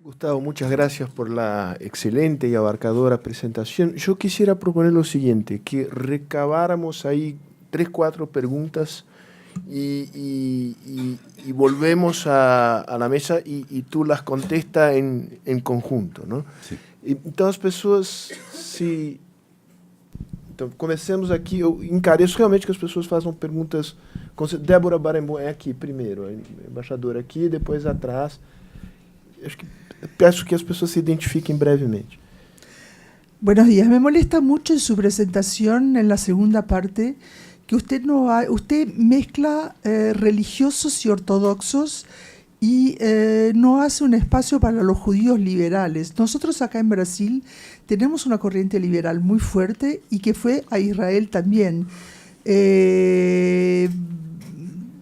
Gustavo, muchas gracias por la excelente y abarcadora presentación. Yo quisiera proponer lo siguiente, que recabáramos ahí 3, 4 preguntas y volvemos a la mesa e tu las contesta em conjunto, não? Sim. Então as pessoas se... Então, comecemos aqui, eu encareço realmente que as pessoas façam perguntas... Débora Barembon é aqui primeiro, a embaixadora aqui, depois atrás. Acho que peço que as pessoas se identifiquem brevemente. Buenos días. Me molesta mucho en su presentación, en la segunda parte, que usted usted mezcla religiosos y ortodoxos y no hace un espacio para los judíos liberales. Nosotros acá en Brasil tenemos una corriente liberal muy fuerte y que fue a Israel también.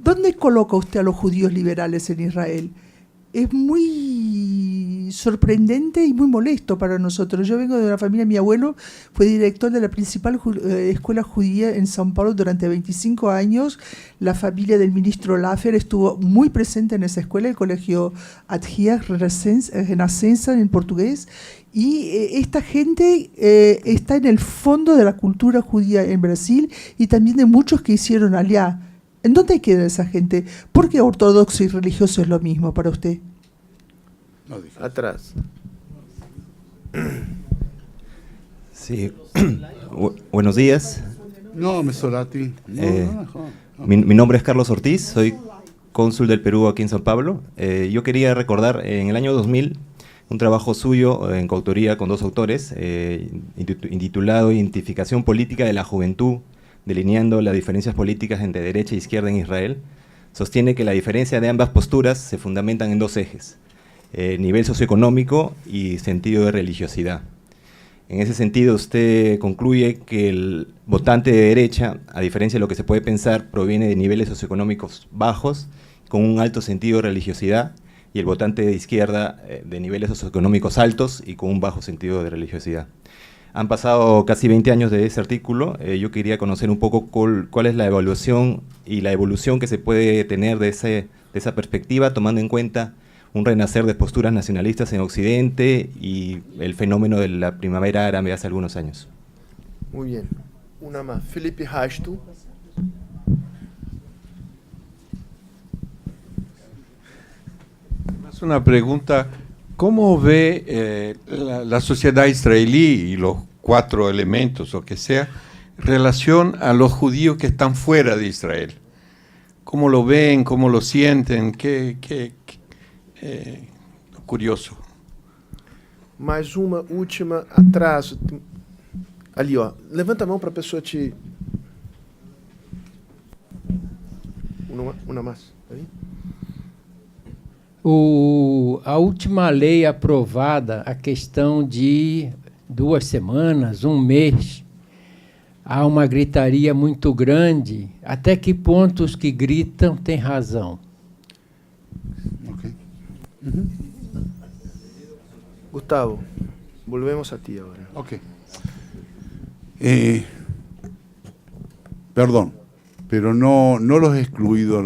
¿Dónde coloca usted a los judíos liberales en Israel? Es muy sorprendente y muy molesto para nosotros. Yo vengo de una familia, mi abuelo fue director de la principal escuela judía en São Paulo durante 25 años. La familia del ministro Laffer estuvo muy presente en esa escuela, el colegio Adhia Renascença en portugués. Y esta gente está en el fondo de la cultura judía en Brasil y también de muchos que hicieron allá. ¿En dónde queda esa gente? ¿Por qué ortodoxo y religioso es lo mismo para usted? No, dije. Atrás. Sí. Buenos días. No, Mesolati. Mi nombre es Carlos Ortiz, soy cónsul del Perú aquí en São Paulo. Yo quería recordar en el año 2000 un trabajo suyo en coautoría con 2 autores, intitulado Identificación Política de la Juventud, delineando las diferencias políticas entre derecha e izquierda en Israel. Sostiene que la diferencia de ambas posturas se fundamentan en 2 ejes, nivel socioeconómico y sentido de religiosidad. En ese sentido, usted concluye que el votante de derecha, a diferencia de lo que se puede pensar, proviene de niveles socioeconómicos bajos, con un alto sentido de religiosidad, y el votante de izquierda de niveles socioeconómicos altos y con un bajo sentido de religiosidad. Han pasado casi 20 años de ese artículo. Yo quería conocer un poco cuál es la evaluación y la evolución que se puede tener de esa perspectiva, tomando en cuenta un renacer de posturas nacionalistas en Occidente y el fenómeno de la primavera árabe hace algunos años. Muy bien. Una más. Felipe Rasto. Es una pregunta. ¿Cómo ve la sociedad israelí y los 4 elementos o que sea, en relación a los judíos que están fuera de Israel? ¿Cómo lo ven? ¿Cómo lo sienten? Curioso. Mais uma última atrás. Ali, ó. Levanta a mão para a pessoa te... Uma mais. Aí. A última lei aprovada, a questão de 2 semanas, 1 mês, há uma gritaria muito grande. Até que ponto os que gritam têm razão? Ok. Gustavo, volvemos a ti ahora. Ok. Perdón, pero no los he excluido a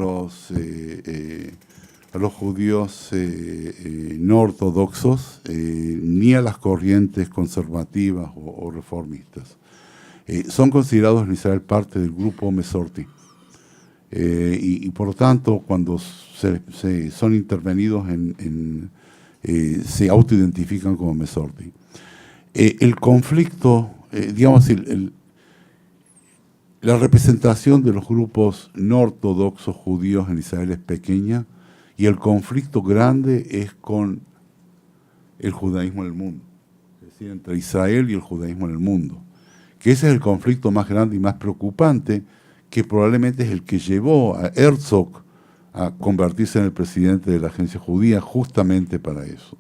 los judíos no ortodoxos, ni a las corrientes conservativas o reformistas. Son considerados en Israel parte del grupo Mesorti. Y por lo tanto, cuando son intervenidos se autoidentifican como Mesorti. El conflicto, digamos, la representación de los grupos no ortodoxos judíos en Israel es pequeña, y el conflicto grande es con el judaísmo en el mundo, es decir, entre Israel y el judaísmo en el mundo, que ese es el conflicto más grande y más preocupante, que probablemente es el que llevó a Herzog a convertirse en el presidente de la agencia judía justamente para eso.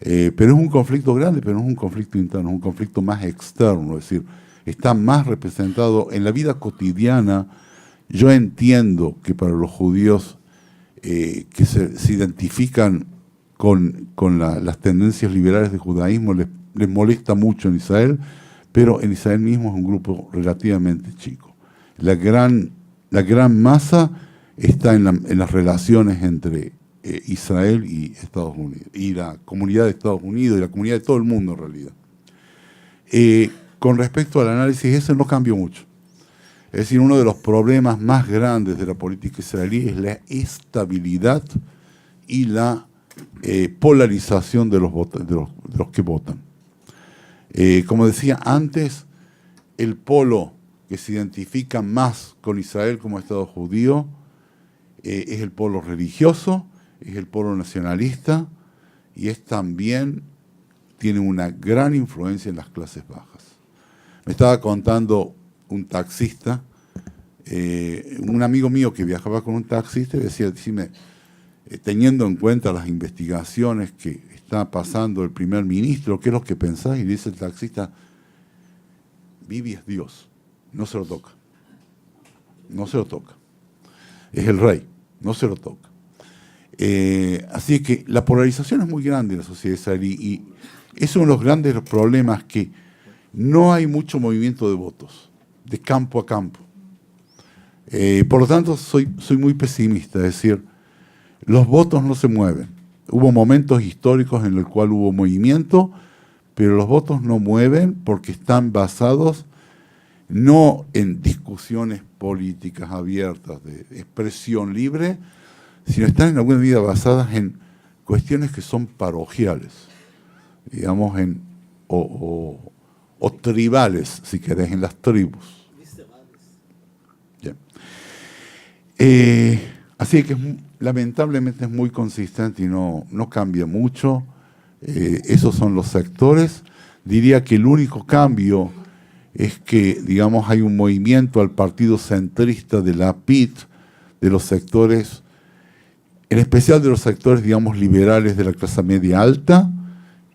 Pero es un conflicto grande, pero no es un conflicto interno, es un conflicto más externo, es decir, está más representado en la vida cotidiana. Yo entiendo que para los judíos que se identifican con las tendencias liberales del judaísmo les molesta mucho en Israel, pero en Israel mismo es un grupo relativamente chico. La gran masa está en las relaciones entre Israel y Estados Unidos, y la comunidad de Estados Unidos y la comunidad de todo el mundo en realidad. Con respecto al análisis, eso no cambió mucho. Es decir, uno de los problemas más grandes de la política israelí es la estabilidad y la polarización de los que votan. Como decía antes, el polo que se identifica más con Israel como Estado judío es el polo religioso, es el polo nacionalista y es también, tiene una gran influencia en las clases bajas. Me estaba contando un taxista, un amigo mío que viajaba con un taxista y decía, decime, teniendo en cuenta las investigaciones que está pasando el primer ministro, ¿qué es lo que pensás? Y dice el taxista, Bibi es Dios, no se lo toca. No se lo toca. Es el rey, no se lo toca. Así que la polarización es muy grande en la sociedad israelí y es uno de los grandes problemas que no hay mucho movimiento de votos, de campo a campo. Por lo tanto, soy muy pesimista, es decir, los votos no se mueven. Hubo momentos históricos en los cuales hubo movimiento, pero los votos no mueven porque están basados no en discusiones políticas abiertas, de expresión libre, sino están en alguna medida basadas en cuestiones que son paroquiales, digamos, o tribales, si querés, en las tribus. Bien. Así que lamentablemente es muy consistente y no cambia mucho. Esos son los sectores. Diría que el único cambio es que, digamos, hay un movimiento al partido centrista de la PIT, de los sectores, en especial de los sectores, digamos, liberales de la clase media alta,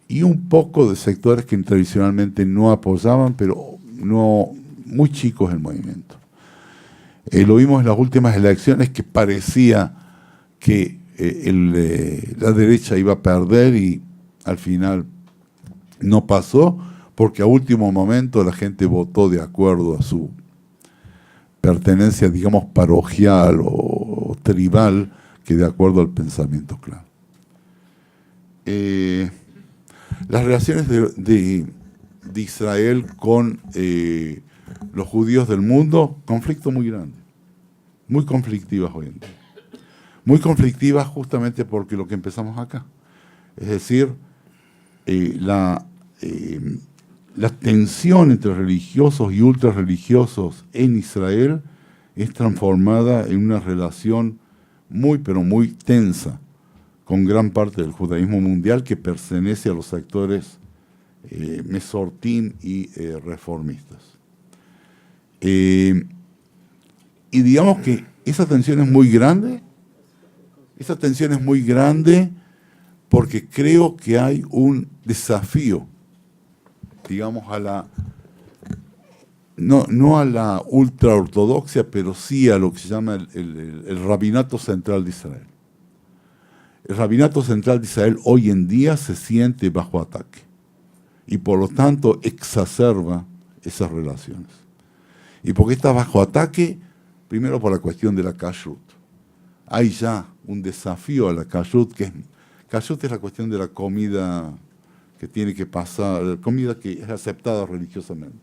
y un poco de sectores que tradicionalmente no apoyaban, pero no muy chicos el movimiento. Lo vimos en las últimas elecciones que parecía que la derecha iba a perder y al final no pasó, porque a último momento la gente votó de acuerdo a su pertenencia, digamos, paroquial o tribal, que de acuerdo al pensamiento claro. Las relaciones de Israel con los judíos del mundo, conflicto muy grande, muy conflictivas hoy en día. Muy conflictivas justamente porque lo que empezamos acá. Es decir, la tensión entre religiosos y ultrarreligiosos en Israel es transformada en una relación muy, pero muy tensa con gran parte del judaísmo mundial que pertenece a los sectores mesortín y reformistas. Y digamos que esa tensión es muy grande. Esa tensión es muy grande porque creo que hay un desafío, digamos, no a la ultraortodoxia, pero sí a lo que se llama el rabinato central de Israel. El rabinato central de Israel hoy en día se siente bajo ataque y por lo tanto exacerba esas relaciones. ¿Y por qué está bajo ataque? Primero por la cuestión de la kashrut. Hay ya un desafío a la kashrut, kashrut es la cuestión de la comida que tiene que pasar, la comida que es aceptada religiosamente.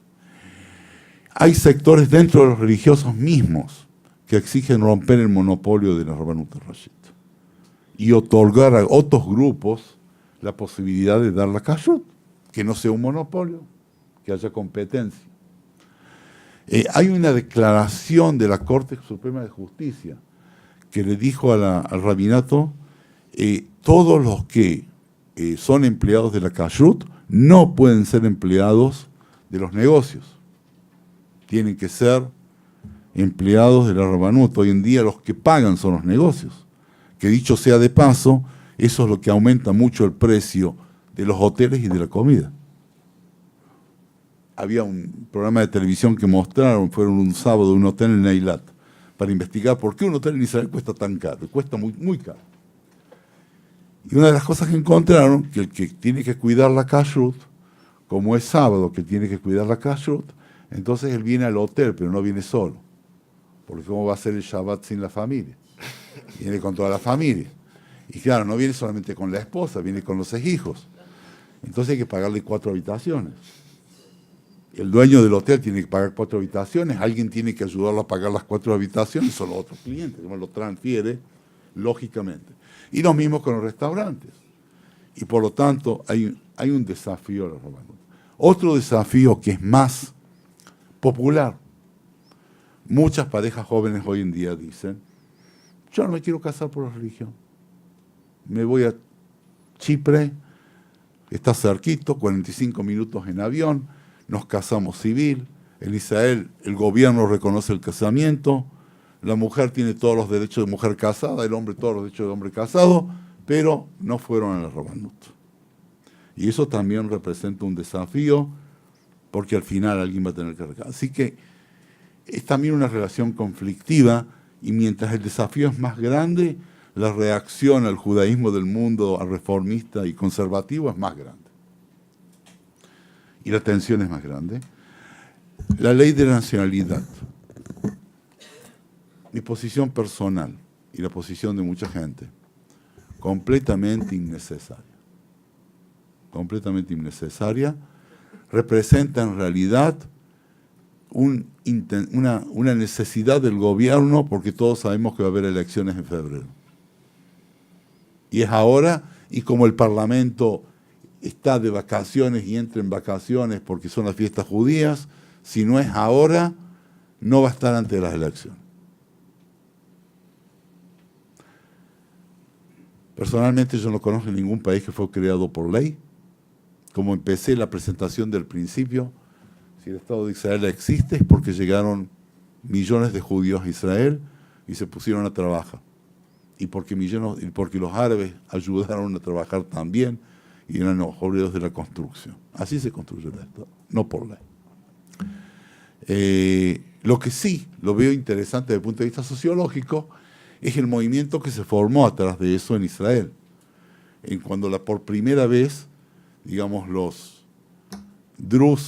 Hay sectores dentro de los religiosos mismos que exigen romper el monopolio de la Rabbanut Rashit y otorgar a otros grupos la posibilidad de dar la kashrut, que no sea un monopolio, que haya competencia. Hay una declaración de la Corte Suprema de Justicia que le dijo al rabinato, todos los que son empleados de la kashrut no pueden ser empleados de los negocios. Tienen que ser empleados de la Rabbanut. Hoy en día los que pagan son los negocios. Que dicho sea de paso, eso es lo que aumenta mucho el precio de los hoteles y de la comida. Había un programa de televisión que mostraron, fueron un sábado, un hotel en Eilat, para investigar por qué un hotel en Israel cuesta tan caro, cuesta muy, muy caro. Y una de las cosas que encontraron, que el que tiene que cuidar la kashrut, como es sábado que tiene que cuidar la kashrut, entonces él viene al hotel, pero no viene solo. Porque ¿cómo va a ser el Shabbat sin la familia? Viene con toda la familia. Y claro, no viene solamente con la esposa, viene con los 6 hijos. Entonces hay que pagarle 4 habitaciones. El dueño del hotel tiene que pagar 4 habitaciones, alguien tiene que ayudarlo a pagar las 4 habitaciones, son los otros clientes, como lo transfiere, lógicamente. Y lo mismo con los restaurantes. Y por lo tanto hay un desafío a los romanos. Otro desafío que es más popular. Muchas parejas jóvenes hoy en día dicen, yo no me quiero casar por la religión. Me voy a Chipre, está cerquito, 45 minutos en avión, nos casamos civil, en Israel el gobierno reconoce el casamiento, la mujer tiene todos los derechos de mujer casada, el hombre todos los derechos de hombre casado, pero no fueron a la Rabanut. Y eso también representa un desafío, porque al final alguien va a tener que recaer. Así que es también una relación conflictiva, y mientras el desafío es más grande, la reacción al judaísmo del mundo, al reformista y conservativo, es más grande. Y la tensión es más grande. La ley de la nacionalidad. Mi posición personal y la posición de mucha gente, completamente innecesaria. Completamente innecesaria. Representa en realidad una necesidad del gobierno, porque todos sabemos que va a haber elecciones en febrero. Y es ahora, y como el Parlamento está de vacaciones y entra en vacaciones porque son las fiestas judías, si no es ahora, no va a estar antes de las elecciones. Personalmente yo no conozco ningún país que fue creado por ley. Como empecé la presentación del principio, si el Estado de Israel existe es porque llegaron millones de judíos a Israel y se pusieron a trabajar. Y porque los árabes ayudaron a trabajar también y eran los obreros de la construcción. Así se construyó el Estado, no por ley. Lo que sí lo veo interesante desde el punto de vista sociológico es el movimiento que se formó atrás de eso en Israel. Cuando por primera vez, digamos,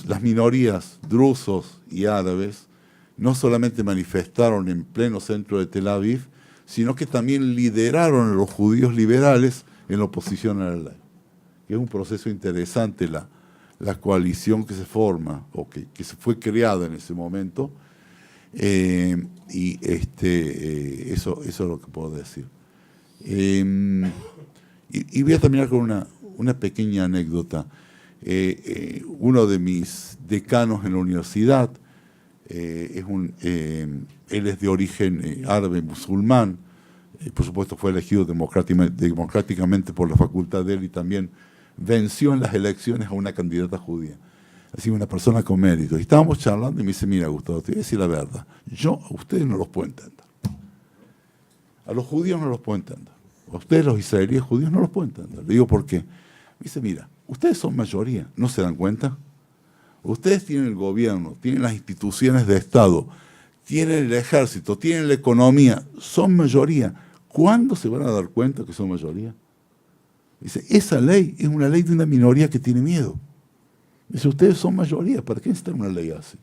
las minorías drusos y árabes no solamente manifestaron en pleno centro de Tel Aviv, sino que también lideraron a los judíos liberales en oposición a la ley. Que es un proceso interesante la coalición que se forma, o que se fue creada en ese momento, eso es lo que puedo decir. Y voy a terminar con una pequeña anécdota. Uno de mis decanos en la universidad, él es de origen árabe musulmán, por supuesto fue elegido democráticamente por la facultad de él y también venció en las elecciones a una candidata judía. Así, una persona con mérito. Y estábamos charlando y me dice, mira, Gustavo, te voy a decir la verdad, yo a ustedes no los puedo entender. A los judíos no los puedo entender. A ustedes, los israelíes judíos, no los puedo entender. Le digo, ¿por qué? Me dice, mira, ustedes son mayoría, ¿no se dan cuenta? Ustedes tienen el gobierno, tienen las instituciones de Estado, tienen el ejército, tienen la economía, son mayoría. ¿Cuándo se van a dar cuenta que son mayoría? Dice, esa ley es una ley de una minoría que tiene miedo. Dice, ustedes son mayoría, ¿para qué necesitan una ley así?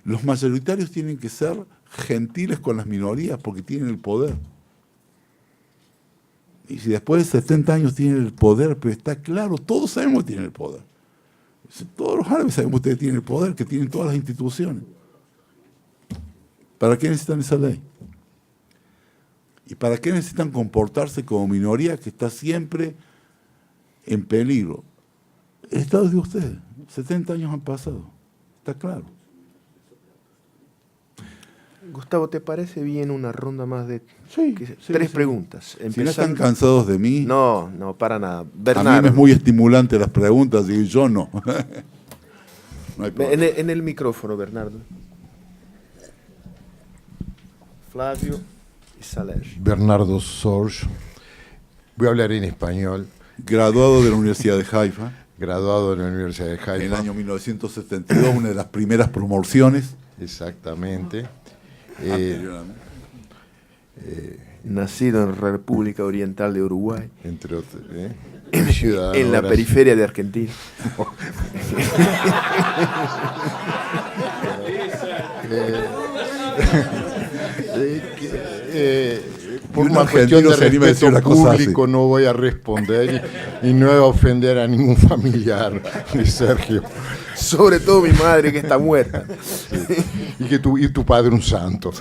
Los mayoritarios tienen que ser gentiles con las minorías porque tienen el poder. Y si después de 70 años tienen el poder, pero está claro, todos sabemos que tienen el poder. Dice, todos los árabes sabemos que ustedes tienen el poder, que tienen todas las instituciones. ¿Para qué necesitan esa ley? ¿Y para qué necesitan comportarse como minoría que está siempre en peligro? El Estado es de ustedes. 70 años han pasado. Está claro. Gustavo, ¿te parece bien una ronda más de Sí. tres preguntas? Si no están cansados de mí, No, para nada. a mí Bernardo, me es muy estimulante las preguntas y yo no. No hay problema. en el micrófono, Bernardo. Flavio y Saleh. Bernardo Sorge. Voy a hablar en español. Graduado de la Universidad de Haifa, Graduado de la Universidad de en Haifa. el año 1972, una de las primeras promociones. Exactamente. Anteriormente. Nacido en República Oriental de Uruguay, Entre otros. en Ciudadano la brasileño. periferia de Argentina. por un una cuestión de argentino se anima a decir respeto una cosa así. público no voy a responder y no voy a ofender a ningún familiar de Sergio. Sobre todo mi madre que está muerta. Y tu padre un santo.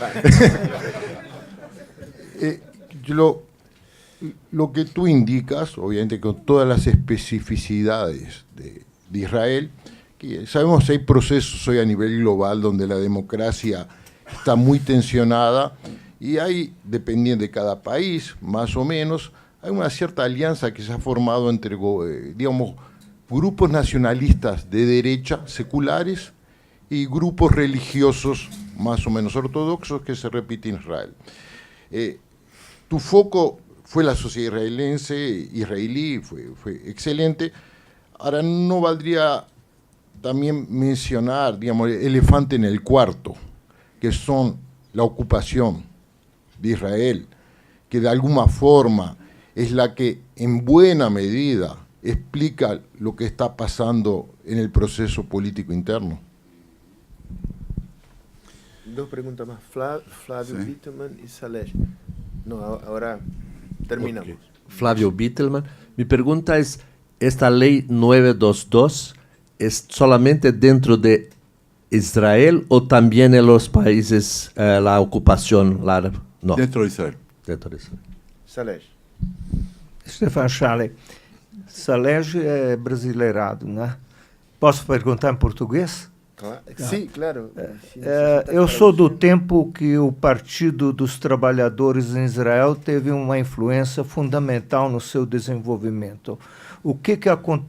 Lo que tú indicas, obviamente con todas las especificidades de Israel, que sabemos que hay procesos hoy a nivel global donde la democracia está muy tensionada y hay, dependiendo de cada país, más o menos, hay una cierta alianza que se ha formado entre, digamos, grupos nacionalistas de derecha, seculares, y grupos religiosos más o menos ortodoxos que se repiten en Israel. Tu foco fue la sociedad israelí, fue excelente. Ahora, ¿no valdría también mencionar, digamos, el elefante en el cuarto, que son la ocupación de Israel, que de alguna forma es la que en buena medida explica lo que está pasando en el proceso político interno? Dos preguntas más. Flávio Sí. Bittelman y Saleh. No, ahora terminamos. Ok. Flávio Bittelman. Mi pregunta es, ¿esta ley 922 es solamente dentro de Israel o también en los países, la ocupación árabe? No, Dentro de Israel. dentro de Israel. Saleh. Stefan Schale, Salege é brasileirado, né? Posso perguntar em português? Sim, claro. Eu sou do tempo que o Partido dos Trabalhadores em Israel teve uma influência fundamental no seu desenvolvimento. O que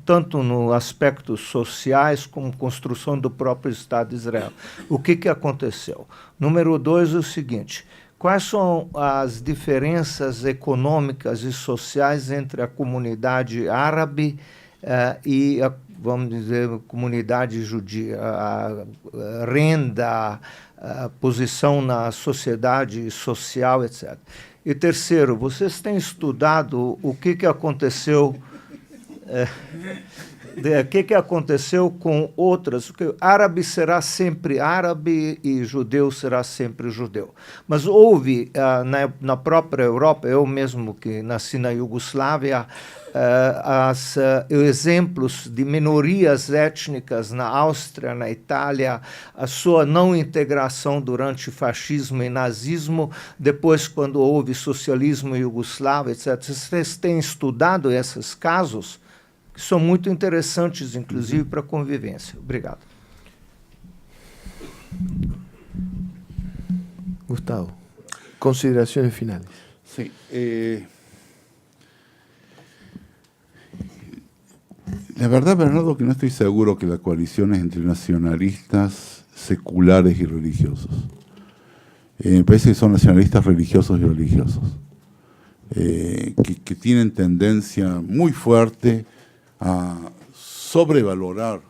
tanto no aspectos sociais como construção do próprio Estado de Israel. O que aconteceu? Número 2, o seguinte: quais são as diferenças econômicas e sociais entre a comunidade árabe e a, vamos dizer, comunidade judia, a renda, a posição na sociedade social, etc. E terceiro, vocês têm estudado o que aconteceu, o que aconteceu com outras, porque árabe será sempre árabe e judeu será sempre judeu. Mas houve, na própria Europa, eu mesmo que nasci na Iugoslávia, exemplos de minorias étnicas na Áustria, na Itália, a sua não integração durante fascismo e nazismo, depois quando houve socialismo em Iugoslávia, etc. Vocês têm estudado esses casos, que são muito interessantes, inclusive, para a convivência. Obrigado. Gustavo, consideraciones finales. Sí. La verdad, Bernardo, que no estoy seguro que la coalición es entre nacionalistas, seculares y religiosos. Me parece que son nacionalistas religiosos y religiosos, que tienen tendencia muy fuerte a sobrevalorar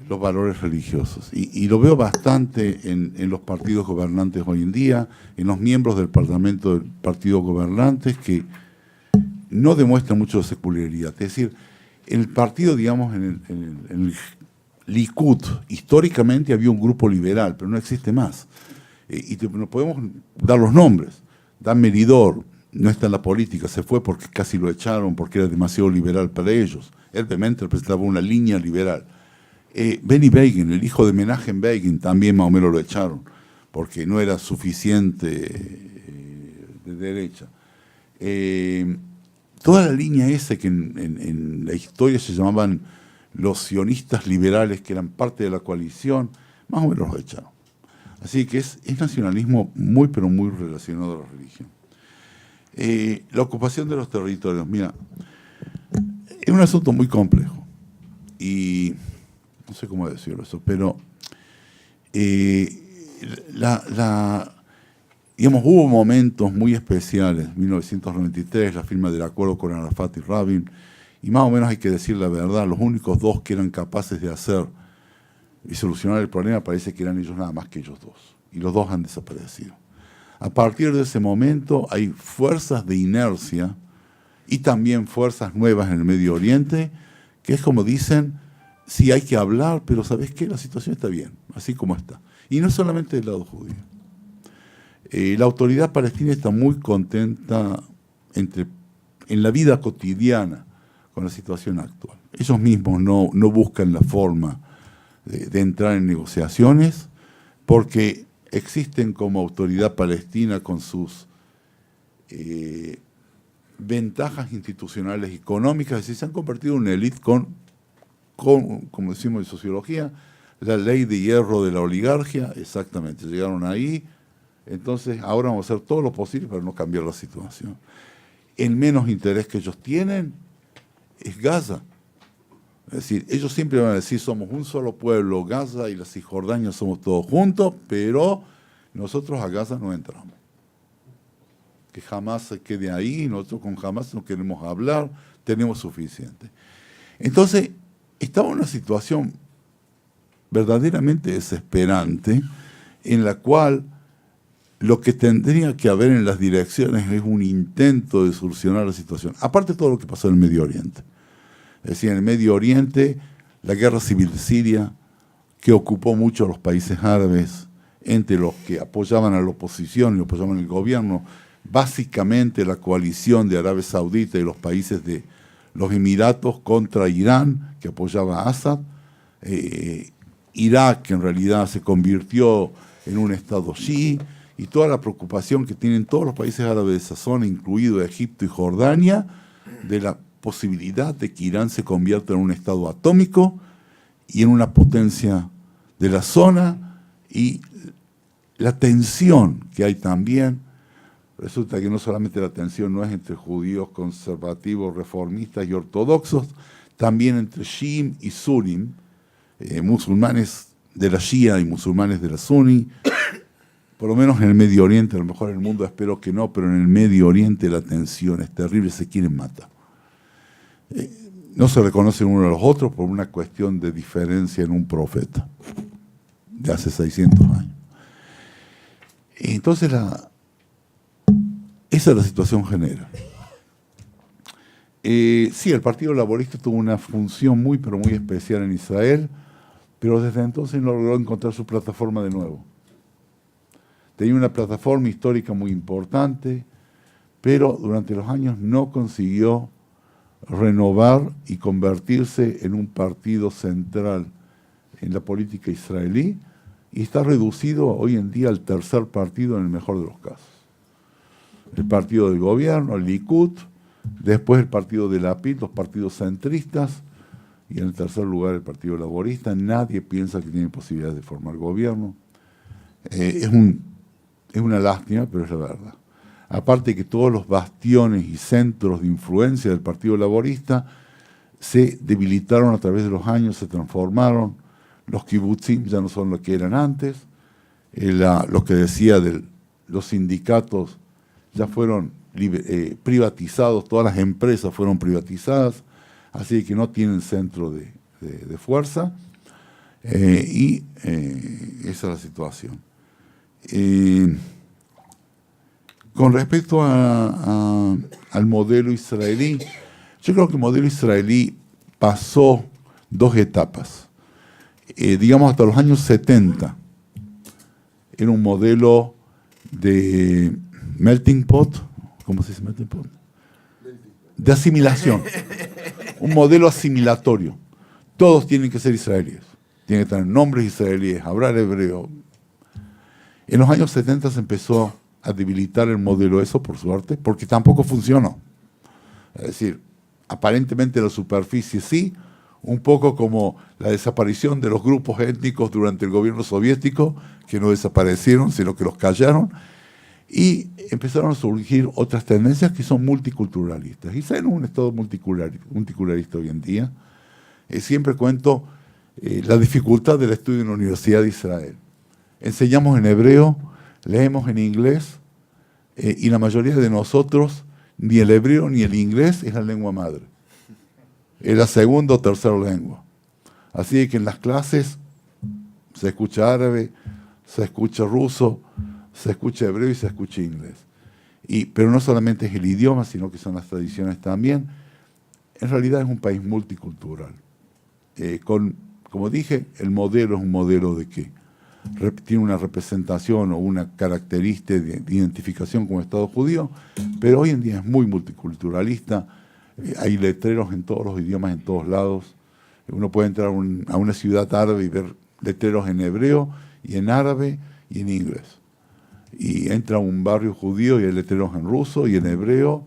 los valores religiosos. Y lo veo bastante en los partidos gobernantes hoy en día, en los miembros del Parlamento del partido gobernantes, que no demuestran mucho de secularidad. Es decir, el partido, digamos, en el Likud, históricamente había un grupo liberal, pero no existe más. No podemos dar los nombres. Dan Meridor no está en la política, se fue porque casi lo echaron, porque era demasiado liberal para ellos. Él realmente representaba una línea liberal. Benny Begin, el hijo de Menachem Begin, también más o menos lo echaron, porque no era suficiente de derecha. Toda la línea esa que en la historia se llamaban los sionistas liberales, que eran parte de la coalición, más o menos lo echaron. Así que es nacionalismo muy, pero muy relacionado a la religión. La ocupación de los territorios, mira, es un asunto muy complejo. Y no sé cómo decirlo eso, pero digamos, hubo momentos muy especiales, 1993, la firma del acuerdo con Arafat y Rabin, y más o menos hay que decir la verdad, los únicos dos que eran capaces de hacer y solucionar el problema parece que eran ellos nada más que ellos dos, y los dos han desaparecido. A partir de ese momento hay fuerzas de inercia y también fuerzas nuevas en el Medio Oriente, que es como dicen, sí hay que hablar, pero ¿sabes qué? La situación está bien, así como está. Y no solamente del lado judío. La autoridad palestina está muy contenta en la vida cotidiana con la situación actual. Ellos mismos no buscan la forma de entrar en negociaciones porque existen como autoridad palestina con sus ventajas institucionales y económicas, y se han convertido en una élite con, como decimos en sociología, la ley de hierro de la oligarquía. Exactamente, llegaron ahí. Entonces ahora vamos a hacer todo lo posible para no cambiar la situación. El menos interés que ellos tienen es Gaza. Es decir, ellos siempre van a decir, somos un solo pueblo, Gaza y la Cisjordania somos todos juntos, pero nosotros a Gaza no entramos. Que jamás se quede ahí, nosotros con Hamas no queremos hablar, tenemos suficiente. Entonces, estamos en una situación verdaderamente desesperante en la cual lo que tendría que haber en las direcciones es un intento de solucionar la situación. Aparte de todo lo que pasó en el Medio Oriente. Es decir, en el Medio Oriente, la guerra civil de Siria, que ocupó mucho a los países árabes, entre los que apoyaban a la oposición y apoyaban al gobierno, básicamente la coalición de Arabia Saudita y los países de los Emiratos contra Irán, que apoyaba a Assad. Irak, que en realidad se convirtió en un estado chií, y toda la preocupación que tienen todos los países árabes de esa zona, incluido Egipto y Jordania, de la posibilidad de que Irán se convierta en un estado atómico y en una potencia de la zona, y la tensión que hay también. Resulta que no solamente la tensión no es entre judíos conservativos, reformistas y ortodoxos, también entre Shiim y Sunim, musulmanes de la Shia y musulmanes de la Sunni. Por lo menos en el Medio Oriente, a lo mejor en el mundo espero que no, pero en el Medio Oriente la tensión es terrible, se quieren matar. No se reconocen uno a los otros por una cuestión de diferencia en un profeta de hace 600 años. Entonces, esa es la situación general. Sí, el Partido Laborista tuvo una función muy, pero muy especial en Israel, pero desde entonces no logró encontrar su plataforma de nuevo. Tenía una plataforma histórica muy importante, pero durante los años no consiguió renovar y convertirse en un partido central en la política israelí, y está reducido hoy en día al tercer partido en el mejor de los casos. El partido del gobierno, el Likud, después el partido de Lapid, los partidos centristas, y en el tercer lugar el Partido Laborista. Nadie piensa que tiene posibilidades de formar gobierno. Es una lástima, pero es la verdad. Aparte que todos los bastiones y centros de influencia del Partido Laborista se debilitaron a través de los años, se transformaron. Los kibutzim ya no son lo que eran antes. Lo que decía de los sindicatos ya fueron privatizados, todas las empresas fueron privatizadas, así que no tienen centro de fuerza, y esa es la situación. Con respecto al modelo israelí, yo creo que el modelo israelí pasó dos etapas. Digamos, hasta los años 70, era un modelo de melting pot, ¿cómo se dice melting pot? De asimilación, un modelo asimilatorio. Todos tienen que ser israelíes, tienen que tener nombres israelíes, hablar hebreo. En los años 70 se empezó a debilitar el modelo, eso por suerte, porque tampoco funcionó. Es decir, aparentemente la superficie sí, un poco como la desaparición de los grupos étnicos durante el gobierno soviético, que no desaparecieron, sino que los callaron, y empezaron a surgir otras tendencias que son multiculturalistas. Israel es un estado multiculturalista hoy en día. Siempre cuento la dificultad del estudio en la Universidad de Israel. Enseñamos en hebreo, leemos en inglés, y la mayoría de nosotros, ni el hebreo ni el inglés es la lengua madre. Es la segunda o tercera lengua. Así que en las clases se escucha árabe, se escucha ruso, se escucha hebreo y se escucha inglés. Pero no solamente es el idioma, sino que son las tradiciones también. En realidad es un país multicultural. Como dije, el modelo es un modelo de qué? tiene una representación o una característica de identificación como Estado judío, pero hoy en día es muy multiculturalista. Hay letreros en todos los idiomas, en todos lados. Uno puede entrar a una ciudad árabe y ver letreros en hebreo y en árabe y en inglés. Y entra a un barrio judío y hay letreros en ruso y en hebreo.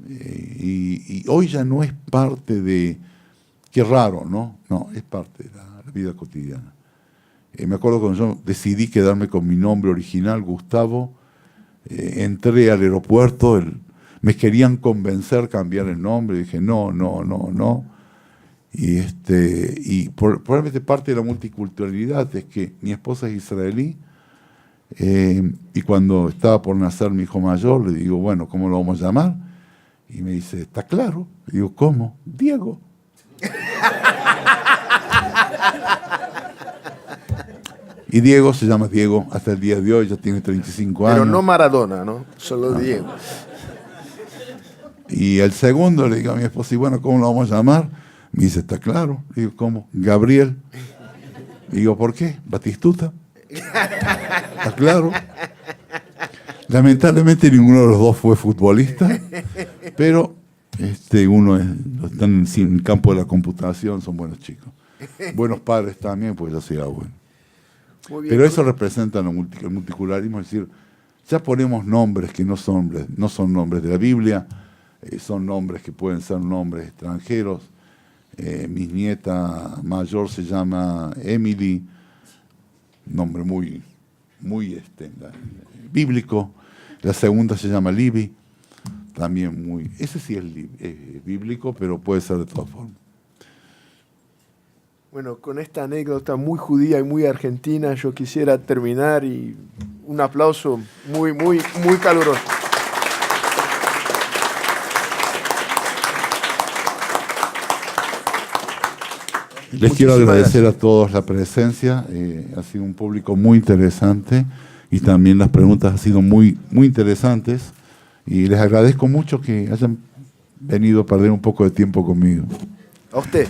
Y hoy ya no es parte de... Qué raro, ¿no? No, es parte de la vida cotidiana. Me acuerdo cuando yo decidí quedarme con mi nombre original, Gustavo, entré al aeropuerto, me querían convencer cambiar el nombre, y dije no. Y probablemente parte de la multiculturalidad es que mi esposa es israelí, y cuando estaba por nacer mi hijo mayor, le digo, bueno, ¿cómo lo vamos a llamar? Y me dice, ¿está claro? Le digo, ¿cómo? Diego. Y Diego se llama Diego hasta el día de hoy, ya tiene 35 años. Pero no Maradona, ¿no? Solo Diego. Y el segundo le digo a mi esposa, y bueno, ¿cómo lo vamos a llamar? Me dice, ¿está claro? Le digo, ¿cómo? Gabriel. Le digo, ¿por qué? Batistuta. ¿Está claro? Lamentablemente ninguno de los dos fue futbolista, pero uno están en el campo de la computación, son buenos chicos. Buenos padres también, pues yo soy abuelo. Pero eso representa el multiculturalismo, es decir, ya ponemos nombres que no son nombres de la Biblia, son nombres que pueden ser nombres extranjeros. Mi nieta mayor se llama Emily, nombre muy bíblico. La segunda se llama Libby, también ese sí es bíblico, pero puede ser de todas formas. Bueno, con esta anécdota muy judía y muy argentina, yo quisiera terminar y un aplauso muy caluroso. Les quiero agradecer a todos la presencia, ha sido un público muy interesante y también las preguntas han sido muy interesantes y les agradezco mucho que hayan venido a perder un poco de tiempo conmigo. A usted.